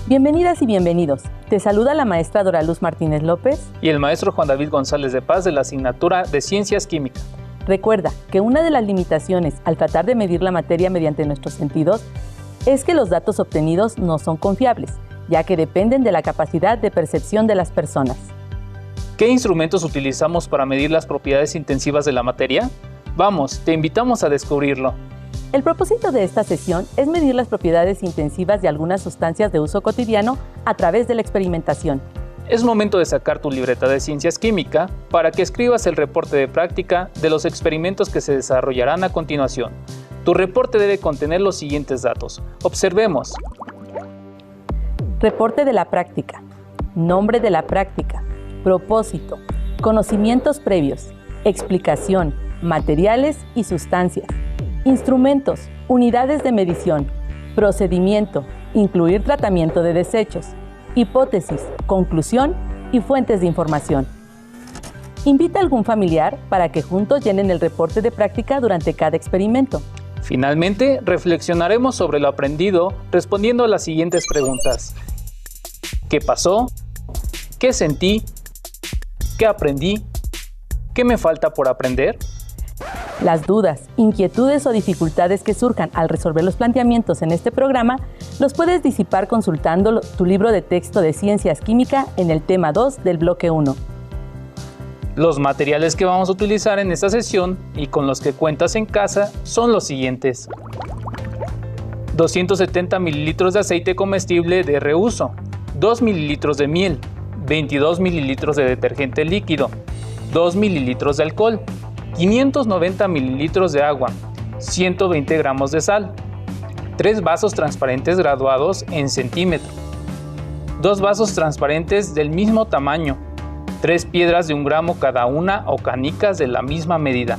Bienvenidas y bienvenidos. Te saluda la maestra Dora Luz Martínez López y el maestro Juan David González de Paz de la asignatura de Ciencias Químicas. Recuerda que una de las limitaciones al tratar de medir la materia mediante nuestros sentidos es que los datos obtenidos no son confiables, ya que dependen de la capacidad de percepción de las personas. ¿Qué instrumentos utilizamos para medir las propiedades intensivas de la materia? Vamos, te invitamos a descubrirlo. El propósito de esta sesión es medir las propiedades intensivas de algunas sustancias de uso cotidiano a través de la experimentación. Es momento de sacar tu libreta de Ciencias Químicas para que escribas el reporte de práctica de los experimentos que se desarrollarán a continuación. Tu reporte debe contener los siguientes datos. Observemos. Reporte de la práctica. Nombre de la práctica. Propósito. Conocimientos previos. Explicación. Materiales y sustancias. Instrumentos, unidades de medición, procedimiento, incluir tratamiento de desechos, hipótesis, conclusión y fuentes de información. Invita a algún familiar para que juntos llenen el reporte de práctica durante cada experimento. Finalmente, reflexionaremos sobre lo aprendido respondiendo a las siguientes preguntas. ¿Qué pasó? ¿Qué sentí? ¿Qué aprendí? ¿Qué me falta por aprender? Las dudas, inquietudes o dificultades que surjan al resolver los planteamientos en este programa los puedes disipar consultando tu libro de texto de Ciencias Químicas en el tema 2 del bloque 1. Los materiales que vamos a utilizar en esta sesión y con los que cuentas en casa son los siguientes. 270 mililitros de aceite comestible de reuso, 2 mililitros de miel, 22 mililitros de detergente líquido, 2 mililitros de alcohol, 590 mililitros de agua, 120 gramos de sal, 3 vasos transparentes graduados en centímetro, 2 vasos transparentes del mismo tamaño, 3 piedras de 1 gramo cada una o canicas de la misma medida,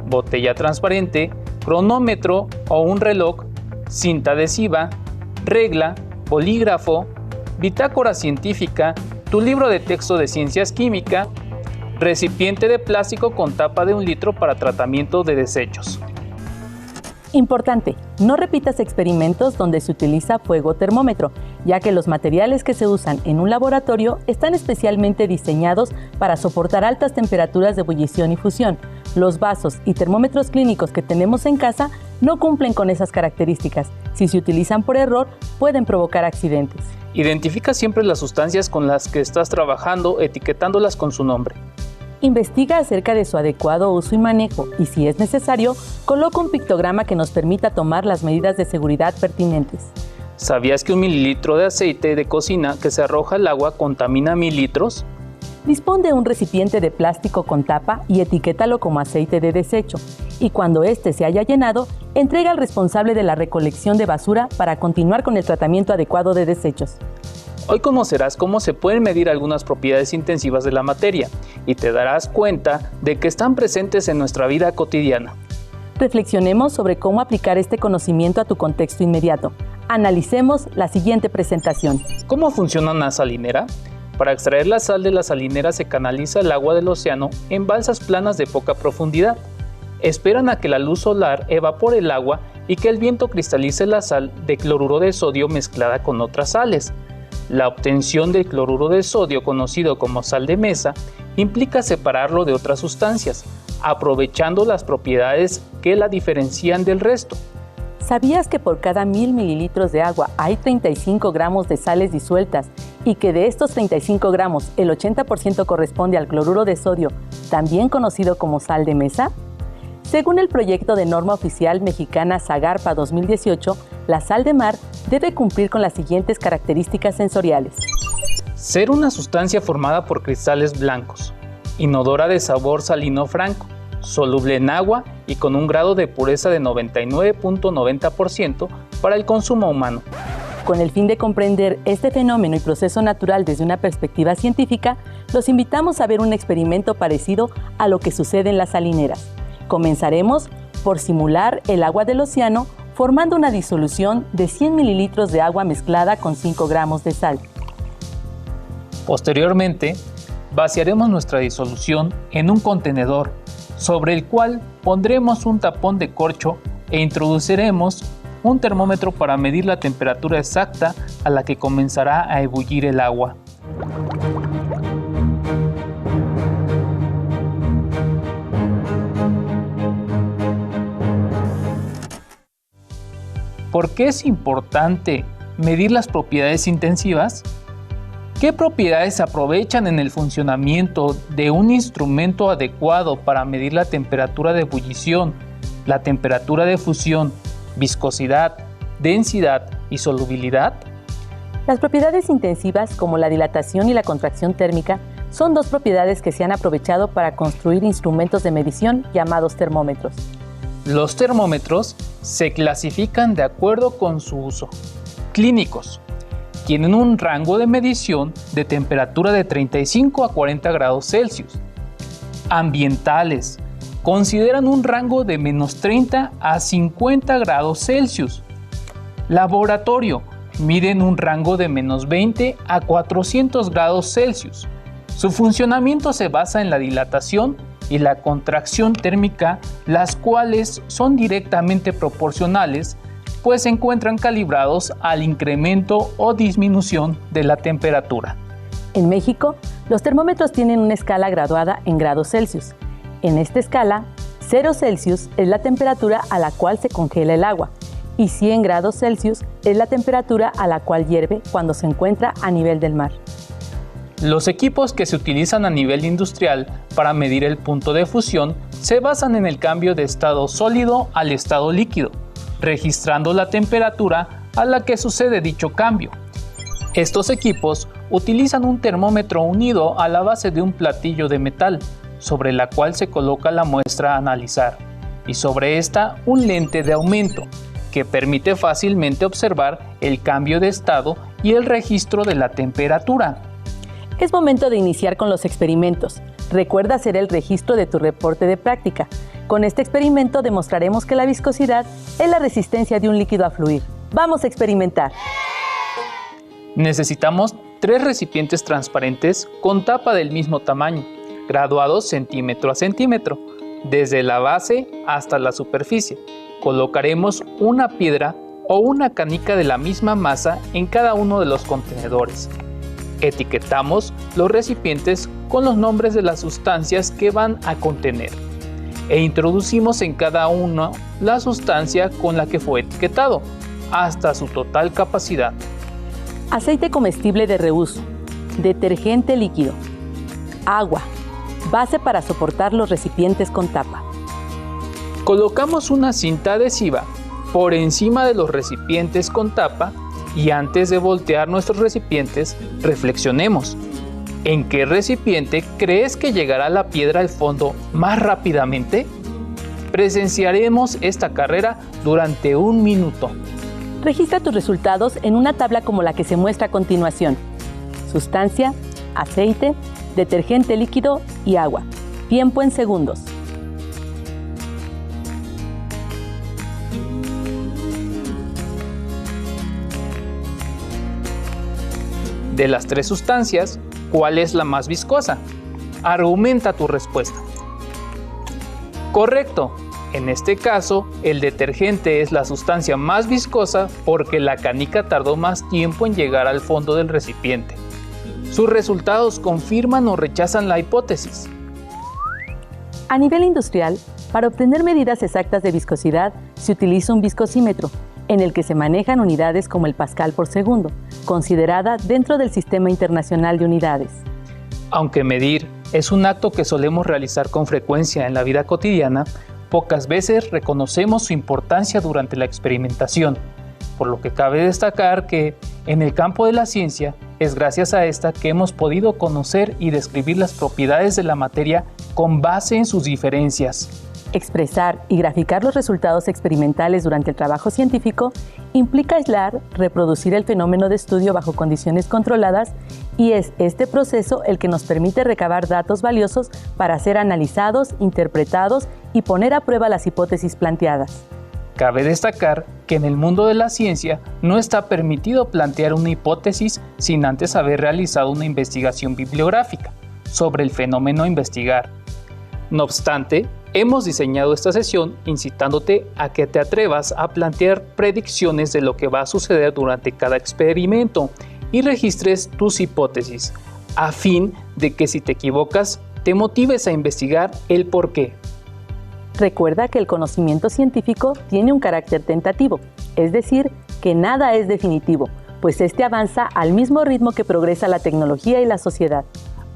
botella transparente, cronómetro o un reloj, cinta adhesiva, regla, bolígrafo, bitácora científica, tu libro de texto de Ciencias Químicas, recipiente de plástico con tapa de 1 litro para tratamiento de desechos. Importante, no repitas experimentos donde se utiliza fuego termómetro, ya que los materiales que se usan en un laboratorio están especialmente diseñados para soportar altas temperaturas de ebullición y fusión. Los vasos y termómetros clínicos que tenemos en casa no cumplen con esas características. Si se utilizan por error, pueden provocar accidentes. Identifica siempre las sustancias con las que estás trabajando, etiquetándolas con su nombre. Investiga acerca de su adecuado uso y manejo y, si es necesario, coloca un pictograma que nos permita tomar las medidas de seguridad pertinentes. ¿Sabías que 1 mililitro de aceite de cocina que se arroja al agua contamina 1000 litros? Dispón de un recipiente de plástico con tapa y etiquétalo como aceite de desecho. Y cuando éste se haya llenado, entrega al responsable de la recolección de basura para continuar con el tratamiento adecuado de desechos. Hoy conocerás cómo se pueden medir algunas propiedades intensivas de la materia y te darás cuenta de que están presentes en nuestra vida cotidiana. Reflexionemos sobre cómo aplicar este conocimiento a tu contexto inmediato. Analicemos la siguiente presentación. ¿Cómo funciona una salinera? Para extraer la sal de la salinera se canaliza el agua del océano en balsas planas de poca profundidad. Esperan a que la luz solar evapore el agua y que el viento cristalice la sal de cloruro de sodio mezclada con otras sales. La obtención del cloruro de sodio, conocido como sal de mesa, implica separarlo de otras sustancias, aprovechando las propiedades que la diferencian del resto. ¿Sabías que por cada 1000 mililitros de agua hay 35 gramos de sales disueltas y que de estos 35 gramos el 80% corresponde al cloruro de sodio, también conocido como sal de mesa? Según el proyecto de norma oficial mexicana SAGARPA 2018, la sal de mar debe cumplir con las siguientes características sensoriales. Ser una sustancia formada por cristales blancos, inodora de sabor salino franco, soluble en agua y con un grado de pureza de 99.90% para el consumo humano. Con el fin de comprender este fenómeno y proceso natural desde una perspectiva científica, los invitamos a ver un experimento parecido a lo que sucede en las salineras. Comenzaremos por simular el agua del océano formando una disolución de 100 mililitros de agua mezclada con 5 gramos de sal. Posteriormente, vaciaremos nuestra disolución en un contenedor sobre el cual pondremos un tapón de corcho e introduciremos un termómetro para medir la temperatura exacta a la que comenzará a ebullir el agua. ¿Por qué es importante medir las propiedades intensivas? ¿Qué propiedades se aprovechan en el funcionamiento de un instrumento adecuado para medir la temperatura de ebullición, la temperatura de fusión, viscosidad, densidad y solubilidad? Las propiedades intensivas, como la dilatación y la contracción térmica, son dos propiedades que se han aprovechado para construir instrumentos de medición llamados termómetros. Los termómetros se clasifican de acuerdo con su uso. Clínicos. Tienen un rango de medición de temperatura de 35 a 40 grados Celsius. Ambientales. Consideran un rango de menos 30 a 50 grados Celsius. Laboratorio. Miden un rango de menos 20 a 400 grados Celsius. Su funcionamiento se basa en la dilatación y la contracción térmica, las cuales son directamente proporcionales, pues se encuentran calibrados al incremento o disminución de la temperatura. En México, los termómetros tienen una escala graduada en grados Celsius. En esta escala, 0 Celsius es la temperatura a la cual se congela el agua y 100 grados Celsius es la temperatura a la cual hierve cuando se encuentra a nivel del mar. Los equipos que se utilizan a nivel industrial para medir el punto de fusión se basan en el cambio de estado sólido al estado líquido, registrando la temperatura a la que sucede dicho cambio. Estos equipos utilizan un termómetro unido a la base de un platillo de metal, sobre la cual se coloca la muestra a analizar, y sobre esta un lente de aumento, que permite fácilmente observar el cambio de estado y el registro de la temperatura. Es momento de iniciar con los experimentos. Recuerda hacer el registro de tu reporte de práctica. Con este experimento demostraremos que la viscosidad es la resistencia de un líquido a fluir. ¡Vamos a experimentar! Necesitamos 3 recipientes transparentes con tapa del mismo tamaño, graduados centímetro a centímetro, desde la base hasta la superficie. Colocaremos una piedra o una canica de la misma masa en cada uno de los contenedores. Etiquetamos los recipientes con los nombres de las sustancias que van a contener e introducimos en cada uno la sustancia con la que fue etiquetado hasta su total capacidad. Aceite comestible de reuso, detergente líquido, agua, base para soportar los recipientes con tapa. Colocamos una cinta adhesiva por encima de los recipientes con tapa y antes de voltear nuestros recipientes, reflexionemos. ¿En qué recipiente crees que llegará la piedra al fondo más rápidamente? Presenciaremos esta carrera durante 1 minuto. Registra tus resultados en una tabla como la que se muestra a continuación. Sustancia, aceite, detergente líquido y agua. Tiempo en segundos. De las 3 sustancias, ¿cuál es la más viscosa? Argumenta tu respuesta. Correcto. En este caso, el detergente es la sustancia más viscosa porque la canica tardó más tiempo en llegar al fondo del recipiente. Sus resultados confirman o rechazan la hipótesis. A nivel industrial, para obtener medidas exactas de viscosidad, se utiliza un viscosímetro, en el que se manejan unidades como el pascal por segundo, considerada dentro del Sistema Internacional de Unidades. Aunque medir es un acto que solemos realizar con frecuencia en la vida cotidiana, pocas veces reconocemos su importancia durante la experimentación, por lo que cabe destacar que, en el campo de la ciencia, es gracias a esta que hemos podido conocer y describir las propiedades de la materia con base en sus diferencias. Expresar y graficar los resultados experimentales durante el trabajo científico implica aislar, reproducir el fenómeno de estudio bajo condiciones controladas y es este proceso el que nos permite recabar datos valiosos para ser analizados, interpretados y poner a prueba las hipótesis planteadas. Cabe destacar que en el mundo de la ciencia no está permitido plantear una hipótesis sin antes haber realizado una investigación bibliográfica sobre el fenómeno a investigar. No obstante, Hemos diseñado esta sesión incitándote a que te atrevas a plantear predicciones de lo que va a suceder durante cada experimento y registres tus hipótesis, a fin de que si te equivocas, te motives a investigar el por qué. Recuerda que el conocimiento científico tiene un carácter tentativo, es decir, que nada es definitivo, pues este avanza al mismo ritmo que progresa la tecnología y la sociedad.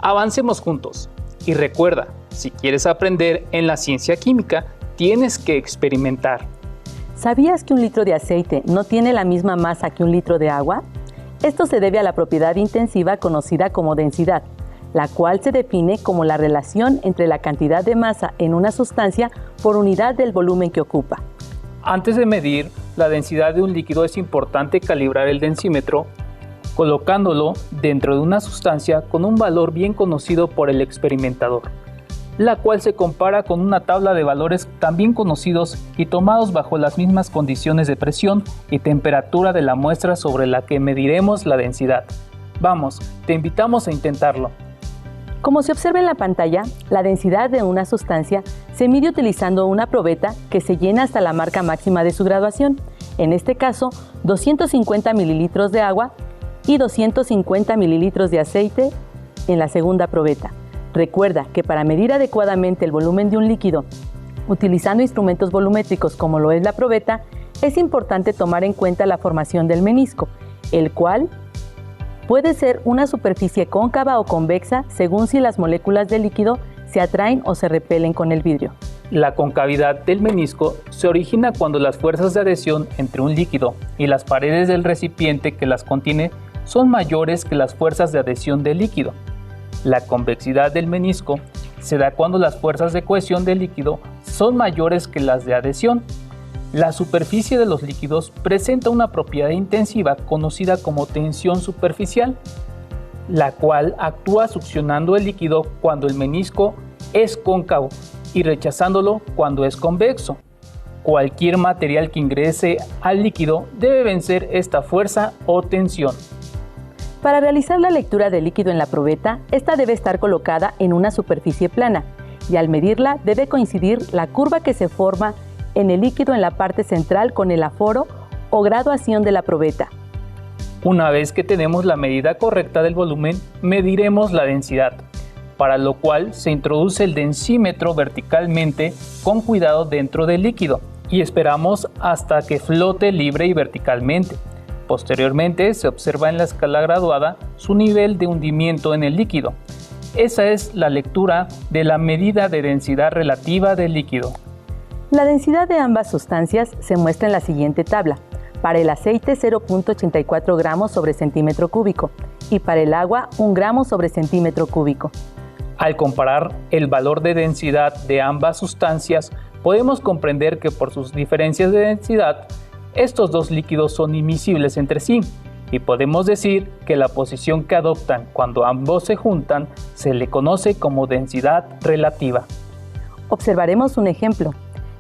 Avancemos juntos. Y recuerda, si quieres aprender en la ciencia química, tienes que experimentar. ¿Sabías que un litro de aceite no tiene la misma masa que un litro de agua? Esto se debe a la propiedad intensiva conocida como densidad, la cual se define como la relación entre la cantidad de masa en una sustancia por unidad del volumen que ocupa. Antes de medir la densidad de un líquido es importante calibrar el densímetro, colocándolo dentro de una sustancia con un valor bien conocido por el experimentador, la cual se compara con una tabla de valores también conocidos y tomados bajo las mismas condiciones de presión y temperatura de la muestra sobre la que mediremos la densidad. Vamos, te invitamos a intentarlo. Como se observa en la pantalla, la densidad de una sustancia se mide utilizando una probeta que se llena hasta la marca máxima de su graduación, en este caso 250 mililitros de agua y 250 mililitros de aceite en la segunda probeta. Recuerda que para medir adecuadamente el volumen de un líquido, utilizando instrumentos volumétricos como lo es la probeta, es importante tomar en cuenta la formación del menisco, el cual puede ser una superficie cóncava o convexa según si las moléculas del líquido se atraen o se repelen con el vidrio. La concavidad del menisco se origina cuando las fuerzas de adhesión entre un líquido y las paredes del recipiente que las contiene son mayores que las fuerzas de adhesión del líquido. La convexidad del menisco se da cuando las fuerzas de cohesión del líquido son mayores que las de adhesión. La superficie de los líquidos presenta una propiedad intensiva conocida como tensión superficial, la cual actúa succionando el líquido cuando el menisco es cóncavo y rechazándolo cuando es convexo. Cualquier material que ingrese al líquido debe vencer esta fuerza o tensión. Para realizar la lectura del líquido en la probeta, esta debe estar colocada en una superficie plana y al medirla debe coincidir la curva que se forma en el líquido en la parte central con el aforo o graduación de la probeta. Una vez que tenemos la medida correcta del volumen, mediremos la densidad, para lo cual se introduce el densímetro verticalmente con cuidado dentro del líquido y esperamos hasta que flote libre y verticalmente. Posteriormente se observa en la escala graduada su nivel de hundimiento en el líquido. Esa es la lectura de la medida de densidad relativa del líquido. La densidad de ambas sustancias se muestra en la siguiente tabla. Para el aceite 0.84 gramos sobre centímetro cúbico y para el agua 1 gramo sobre centímetro cúbico. Al comparar el valor de densidad de ambas sustancias, podemos comprender que por sus diferencias de densidad, estos dos líquidos son inmiscibles entre sí y podemos decir que la posición que adoptan cuando ambos se juntan se le conoce como densidad relativa. Observaremos un ejemplo.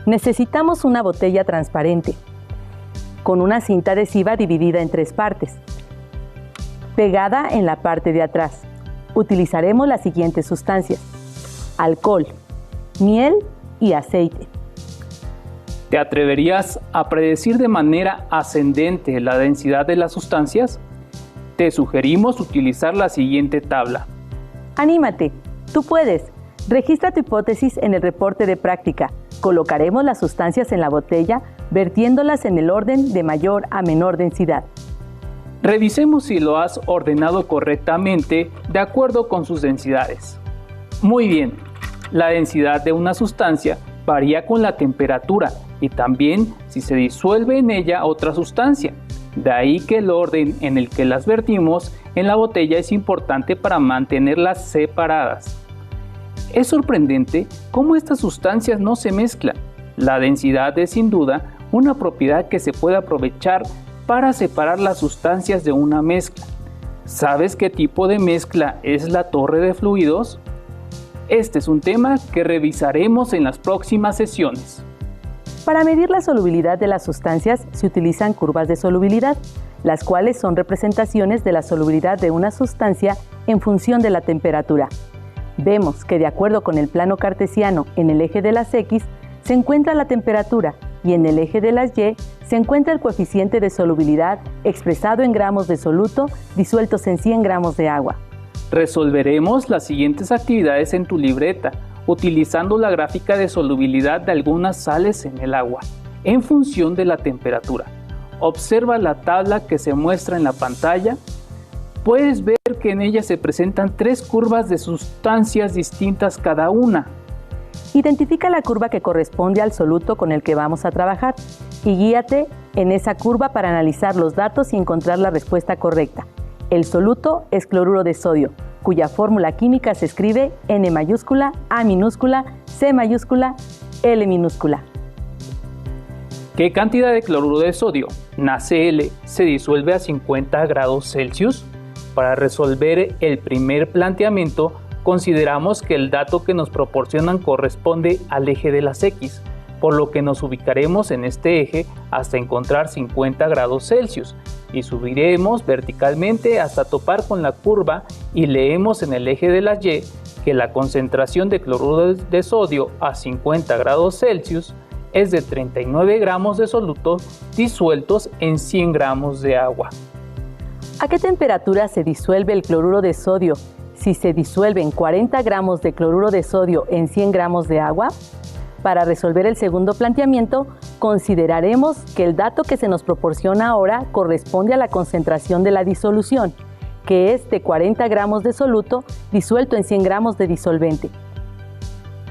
Necesitamos una botella transparente con una cinta adhesiva dividida en 3 partes, pegada en la parte de atrás. Utilizaremos las siguientes sustancias: alcohol, miel y aceite. ¿Te atreverías a predecir de manera ascendente la densidad de las sustancias? Te sugerimos utilizar la siguiente tabla. ¡Anímate! ¡Tú puedes! Registra tu hipótesis en el reporte de práctica. Colocaremos las sustancias en la botella, vertiéndolas en el orden de mayor a menor densidad. Revisemos si lo has ordenado correctamente de acuerdo con sus densidades. Muy bien, la densidad de una sustancia varía con la temperatura y también si se disuelve en ella otra sustancia. De ahí que el orden en el que las vertimos en la botella es importante para mantenerlas separadas. Es sorprendente cómo estas sustancias no se mezclan. La densidad es sin duda una propiedad que se puede aprovechar para separar las sustancias de una mezcla. ¿Sabes qué tipo de mezcla es la torre de fluidos? Este es un tema que revisaremos en las próximas sesiones. Para medir la solubilidad de las sustancias se utilizan curvas de solubilidad, las cuales son representaciones de la solubilidad de una sustancia en función de la temperatura. Vemos que de acuerdo con el plano cartesiano, en el eje de las X se encuentra la temperatura y en el eje de las Y se encuentra el coeficiente de solubilidad expresado en gramos de soluto disueltos en 100 gramos de agua. Resolveremos las siguientes actividades en tu libreta, utilizando la gráfica de solubilidad de algunas sales en el agua, en función de la temperatura. Observa la tabla que se muestra en la pantalla. Puedes ver que en ella se presentan 3 curvas de sustancias distintas cada una. Identifica la curva que corresponde al soluto con el que vamos a trabajar y guíate en esa curva para analizar los datos y encontrar la respuesta correcta. El soluto es cloruro de sodio, cuya fórmula química se escribe N mayúscula, A minúscula, C mayúscula, L minúscula. ¿Qué cantidad de cloruro de sodio, NaCl, se disuelve a 50 grados Celsius? Para resolver el primer planteamiento, consideramos que el dato que nos proporcionan corresponde al eje de las X, por lo que nos ubicaremos en este eje hasta encontrar 50 grados Celsius y subiremos verticalmente hasta topar con la curva y leemos en el eje de las Y que la concentración de cloruro de sodio a 50 grados Celsius es de 39 gramos de soluto disueltos en 100 gramos de agua. ¿A qué temperatura se disuelve el cloruro de sodio si se disuelven 40 gramos de cloruro de sodio en 100 gramos de agua? Para resolver el segundo planteamiento, consideraremos que el dato que se nos proporciona ahora corresponde a la concentración de la disolución, que es de 40 gramos de soluto disuelto en 100 gramos de disolvente.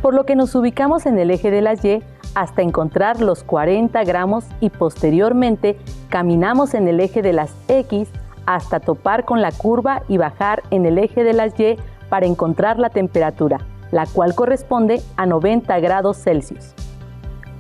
Por lo que nos ubicamos en el eje de las Y hasta encontrar los 40 gramos y posteriormente caminamos en el eje de las X hasta topar con la curva y bajar en el eje de las Y para encontrar la temperatura, la cual corresponde a 90 grados Celsius.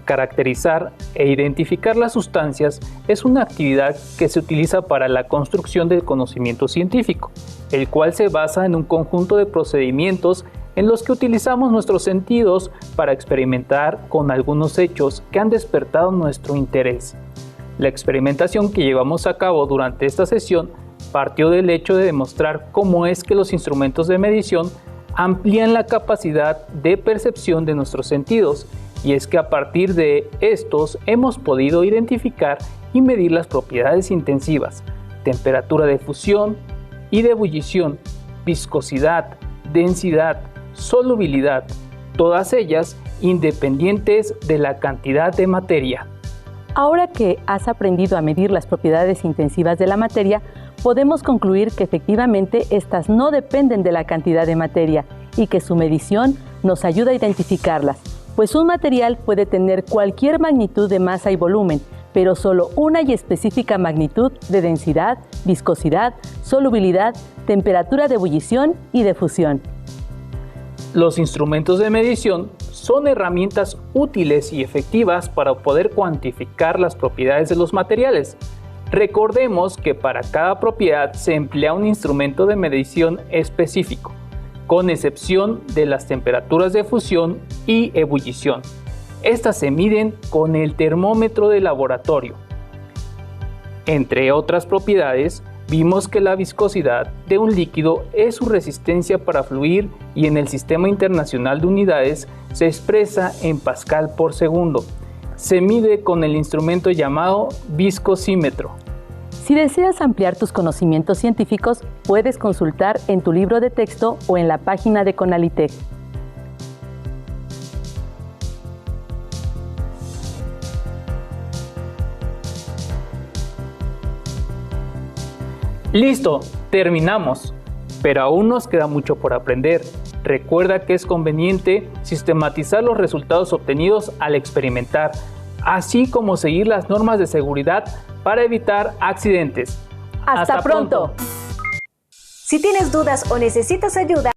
Caracterizar e identificar las sustancias es una actividad que se utiliza para la construcción del conocimiento científico, el cual se basa en un conjunto de procedimientos en los que utilizamos nuestros sentidos para experimentar con algunos hechos que han despertado nuestro interés. La experimentación que llevamos a cabo durante esta sesión partió del hecho de demostrar cómo es que los instrumentos de medición amplían la capacidad de percepción de nuestros sentidos, y es que a partir de estos hemos podido identificar y medir las propiedades intensivas, temperatura de fusión y de ebullición, viscosidad, densidad, solubilidad, todas ellas independientes de la cantidad de materia. Ahora que has aprendido a medir las propiedades intensivas de la materia, podemos concluir que efectivamente estas no dependen de la cantidad de materia y que su medición nos ayuda a identificarlas, pues un material puede tener cualquier magnitud de masa y volumen, pero solo una y específica magnitud de densidad, viscosidad, solubilidad, temperatura de ebullición y de fusión. Los instrumentos de medición son herramientas útiles y efectivas para poder cuantificar las propiedades de los materiales. Recordemos que para cada propiedad se emplea un instrumento de medición específico, con excepción de las temperaturas de fusión y ebullición. Estas se miden con el termómetro de laboratorio. Entre otras propiedades, vimos que la viscosidad de un líquido es su resistencia para fluir y en el Sistema Internacional de Unidades se expresa en pascal por segundo. Se mide con el instrumento llamado viscosímetro. Si deseas ampliar tus conocimientos científicos, puedes consultar en tu libro de texto o en la página de Conalitec. ¡Listo! Terminamos. Pero aún nos queda mucho por aprender. Recuerda que es conveniente sistematizar los resultados obtenidos al experimentar, así como seguir las normas de seguridad para evitar accidentes. ¡Hasta pronto! Si tienes dudas o necesitas ayuda,